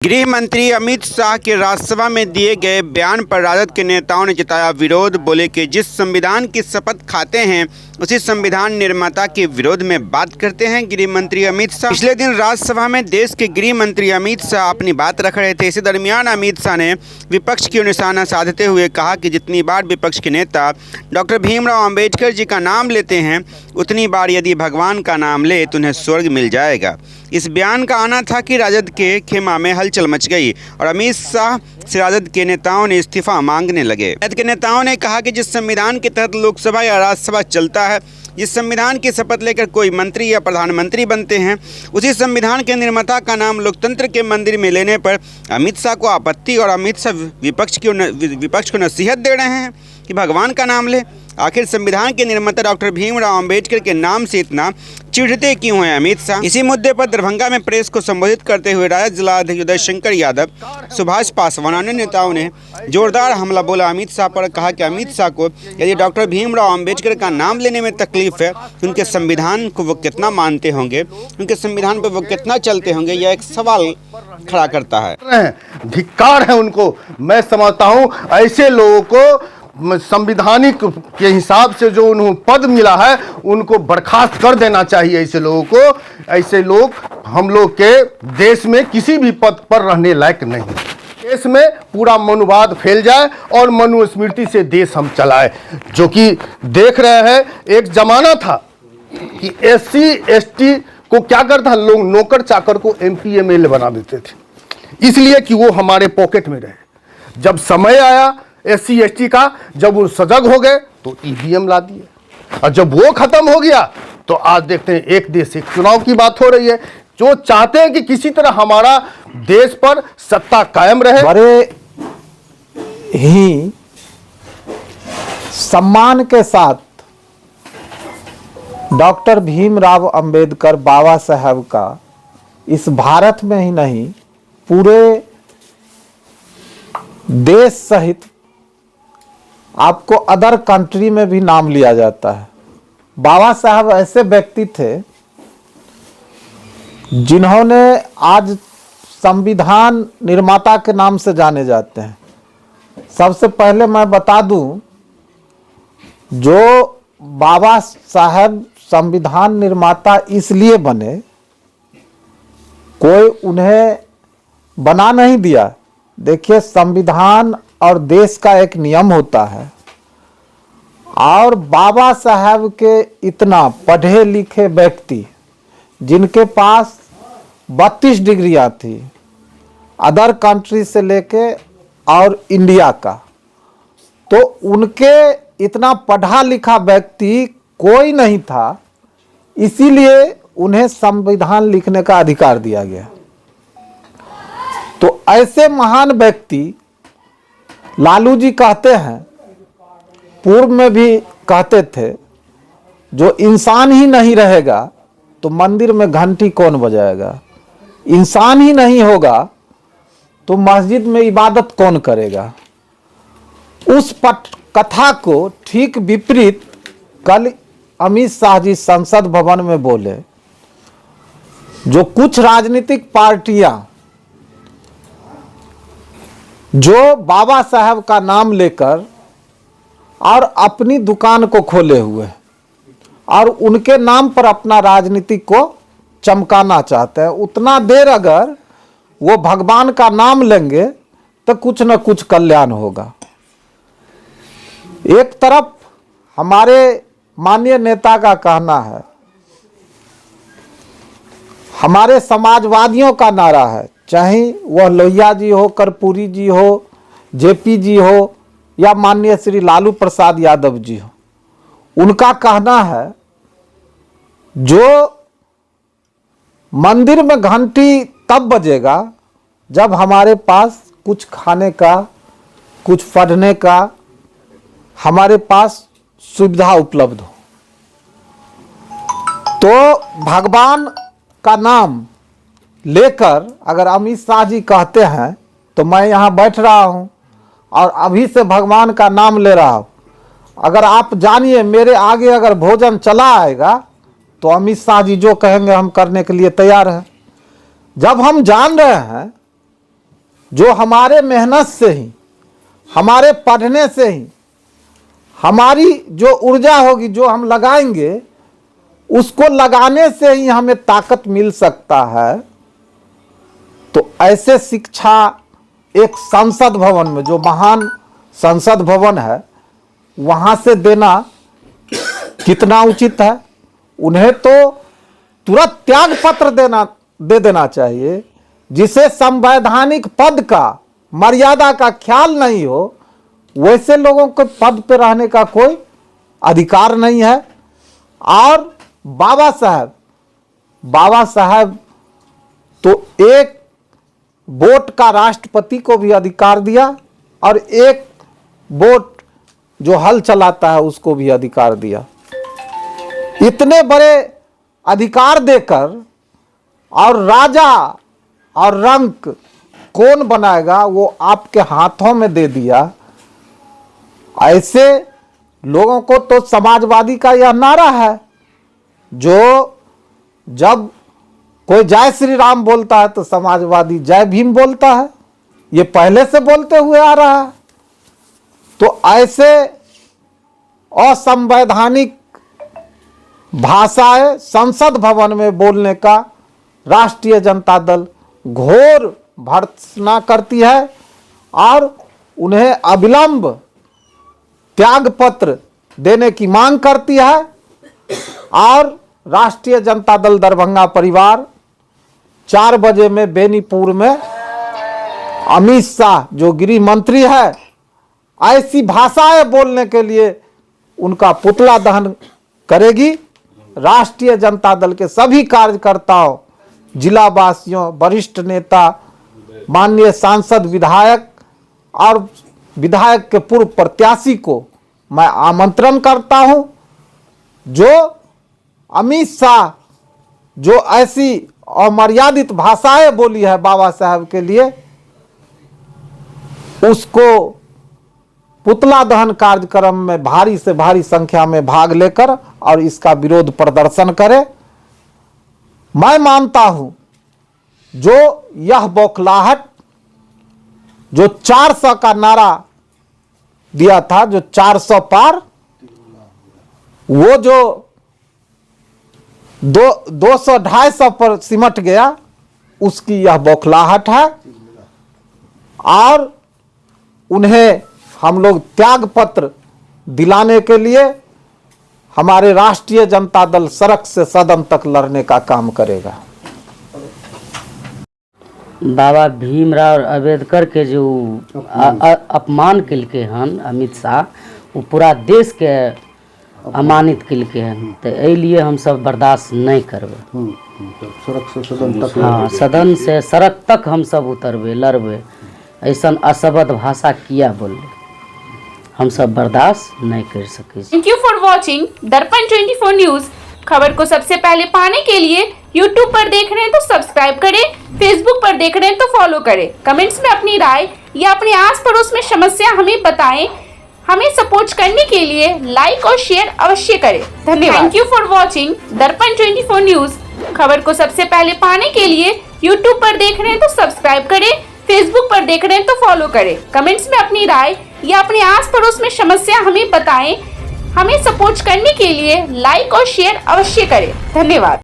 गृह मंत्री अमित शाह के राज्यसभा में दिए गए बयान पर राजद के नेताओं ने जताया विरोध। बोले कि जिस संविधान की शपथ खाते हैं उसी संविधान निर्माता के विरोध में बात करते हैं गृह मंत्री अमित शाह। पिछले दिन राज्यसभा में देश के गृह मंत्री अमित शाह अपनी बात रख रहे थे। इसी दरमियान अमित शाह ने विपक्ष की निशाना साधते हुए कहा कि जितनी बार विपक्ष के नेता डॉक्टर भीमराव अम्बेडकर जी का नाम लेते हैं उतनी बार यदि भगवान का नाम ले तो उन्हें स्वर्ग मिल जाएगा। इस बयान का आना था कि राजद के खेमा में हलचल मच गई और अमित शाह से राजद के नेताओं ने इस्तीफा मांगने लगे। राजद के नेताओं ने कहा कि जिस संविधान के तहत लोकसभा या राज्यसभा चलता है, जिस संविधान की शपथ लेकर कोई मंत्री या प्रधानमंत्री बनते हैं, उसी संविधान के निर्माता का नाम लोकतंत्र के मंदिर में लेने पर अमित शाह को आपत्ति और अमित शाह विपक्ष को नसीहत दे रहे हैं कि भगवान का नाम ले। आखिर संविधान के निर्माता डॉक्टर भीमराव अम्बेडकर के नाम से इतना चिढ़ते क्यों हैं अमित शाह? इसी मुद्दे पर दरभंगा में प्रेस को संबोधित करते हुए राजद जिलाध्यक्ष उदय शंकर यादव, सुभाष पासवान, अन्य नेताओं ने जोरदार हमला बोला अमित शाह पर। कहा कि अमित शाह को यदि डॉक्टर भीमराव अम्बेडकर का नाम लेने में तकलीफ है तो उनके संविधान को वो कितना मानते होंगे, उनके संविधान पर वो कितना चलते होंगे, यह एक सवाल खड़ा करता है। धिक्कार है उनको। मैं समझता हूँ ऐसे लोगों को संविधानिक के हिसाब से जो उन्हें पद मिला है उनको बर्खास्त कर देना चाहिए। ऐसे लोगों को, ऐसे लोग हम लोग के देश में किसी भी पद पर रहने लायक नहीं। देश में पूरा मनुवाद फैल जाए और मनुस्मृति से देश हम चलाए। जो कि देख रहे हैं, एक जमाना था कि SC ST को क्या करता, लोग नौकर चाकर को MP MLA बना देते थे इसलिए कि वो हमारे पॉकेट में रहे। जब समय आया SC ST का, जब वो सजग हो गए तो EVM ला दिए और जब वो खत्म हो गया तो आज देखते हैं एक देश एक चुनाव की बात हो रही है। जो चाहते हैं कि किसी तरह हमारा देश पर सत्ता कायम रहे। बड़े ही सम्मान के साथ डॉक्टर भीमराव अंबेडकर बाबा साहब का इस भारत में ही नहीं पूरे देश सहित आपको अदर कंट्री में भी नाम लिया जाता है। बाबा साहब ऐसे व्यक्ति थे जिन्होंने आज संविधान निर्माता के नाम से जाने जाते हैं। सबसे पहले मैं बता दूं, जो बाबा साहब संविधान निर्माता इसलिए बने, कोई उन्हें बना नहीं दिया। देखिए, संविधान और देश का एक नियम होता है और बाबा साहब के इतना पढ़े लिखे व्यक्ति जिनके पास 32 डिग्रियां थी अदर कंट्री से लेके और इंडिया का, तो उनके इतना पढ़ा लिखा व्यक्ति कोई नहीं था, इसीलिए उन्हें संविधान लिखने का अधिकार दिया गया। तो ऐसे महान व्यक्ति लालू जी कहते हैं, पूर्व में भी कहते थे, जो इंसान ही नहीं रहेगा तो मंदिर में घंटी कौन बजाएगा, इंसान ही नहीं होगा तो मस्जिद में इबादत कौन करेगा। उस कथा को ठीक विपरीत कल अमित शाह जी संसद भवन में बोले। जो कुछ राजनीतिक पार्टियां जो बाबा साहब का नाम लेकर और अपनी दुकान को खोले हुए और उनके नाम पर अपना राजनीति को चमकाना चाहते हैं, उतना देर अगर वो भगवान का नाम लेंगे तो कुछ न कुछ कल्याण होगा। एक तरफ हमारे माननीय नेता का कहना है, हमारे समाजवादियों का नारा है, चाहे वह लोहिया जी हो, कर्पूरी जी हो, JP जी हो या माननीय श्री लालू प्रसाद यादव जी हो, उनका कहना है जो मंदिर में घंटी तब बजेगा जब हमारे पास कुछ खाने का, कुछ पढ़ने का, हमारे पास सुविधा उपलब्ध हो। तो भगवान का नाम लेकर अगर अमित शाह जी कहते हैं तो मैं यहाँ बैठ रहा हूँ और अभी से भगवान का नाम ले रहा हूँ। अगर आप जानिए मेरे आगे अगर भोजन चला आएगा तो अमित शाह जी जो कहेंगे हम करने के लिए तैयार हैं। जब हम जान रहे हैं जो हमारे मेहनत से ही, हमारे पढ़ने से ही, हमारी जो ऊर्जा होगी, जो हम लगाएंगे, उसको लगाने से ही हमें ताकत मिल सकता है। तो ऐसे शिक्षा एक संसद भवन में, जो महान संसद भवन है, वहां से देना कितना उचित है। उन्हें तो तुरंत त्याग पत्र दे देना चाहिए। जिसे संवैधानिक पद का, मर्यादा का ख्याल नहीं हो, वैसे लोगों को पद पे रहने का कोई अधिकार नहीं है। और बाबा साहब तो एक वोट का राष्ट्रपति को भी अधिकार दिया, और एक वोट जो हल चलाता है उसको भी अधिकार दिया। इतने बड़े अधिकार देकर और राजा और रंक कौन बनाएगा, वो आपके हाथों में दे दिया। ऐसे लोगों को तो समाजवादी का यह नारा है, जो जब कोई जय श्री राम बोलता है तो समाजवादी जय भीम बोलता है। ये पहले से बोलते हुए आ रहा है। तो ऐसे असंवैधानिक भाषाएं संसद भवन में बोलने का राष्ट्रीय जनता दल घोर भर्त्सना करती है और उन्हें अविलंब त्याग पत्र देने की मांग करती है। और राष्ट्रीय जनता दल दरभंगा परिवार 4 बजे में बेनीपुर में अमित शाह जो गृह मंत्री है, ऐसी भाषाएं बोलने के लिए उनका पुतला दहन करेगी। राष्ट्रीय जनता दल के सभी कार्यकर्ताओं, जिलावासियों, वरिष्ठ नेता, माननीय सांसद, विधायक और विधायक के पूर्व प्रत्याशी को मैं आमंत्रण करता हूं, जो अमित शाह जो ऐसी अमर्यादित भाषाएं बोली है बाबा साहब के लिए, उसको पुतला दहन कार्यक्रम में भारी से भारी संख्या में भाग लेकर और इसका विरोध प्रदर्शन करे। मैं मानता हूं जो यह बौखलाहट, जो 400 का नारा दिया था, जो 400 पार, वो जो 200-250 पर सिमट गया, उसकी यह बौखलाहट है। और उन्हें हम लोग त्याग पत्र दिलाने के लिए हमारे राष्ट्रीय जनता दल सड़क से सदन तक लड़ने का काम करेगा। बाबा भीमराव अम्बेडकर के जो अपमान किलके हन अमित शाह, वो पूरा देश के अमानित किलके हन। तो एहि लिए हम सब बर्दाश्त नहीं करबे। सड़क से सदन तक, हाँ, सदन से सड़क तक हम सब उतरबे, लड़बे। ऐसा असभ्य भाषा किया बोले, हम सब बर्दाश्त नहीं कर सके। थैंक यू फॉर वॉचिंग दर्पण 24 न्यूज। खबर को सबसे पहले पाने के लिए यूट्यूब पर देख रहे हैं तो सब्सक्राइब करें, फेसबुक पर देख रहे हैं तो फॉलो करें। कमेंट्स में अपनी राय या अपने आस पड़ोस में समस्या हमें बताएं। हमें सपोर्ट करने के लिए लाइक और शेयर अवश्य करें। धन्यवाद। थैंक यू फॉर वॉचिंग दर्पण 24 न्यूज। खबर को सबसे पहले पाने के लिए यूट्यूब पर देख रहे हैं तो सब्सक्राइब करें, फेसबुक पर देख रहे हैं तो फॉलो करें। कमेंट्स में अपनी राय या अपने आस पड़ोस में समस्या हमें बताएं। हमें सपोर्ट करने के लिए लाइक और शेयर अवश्य करें। धन्यवाद।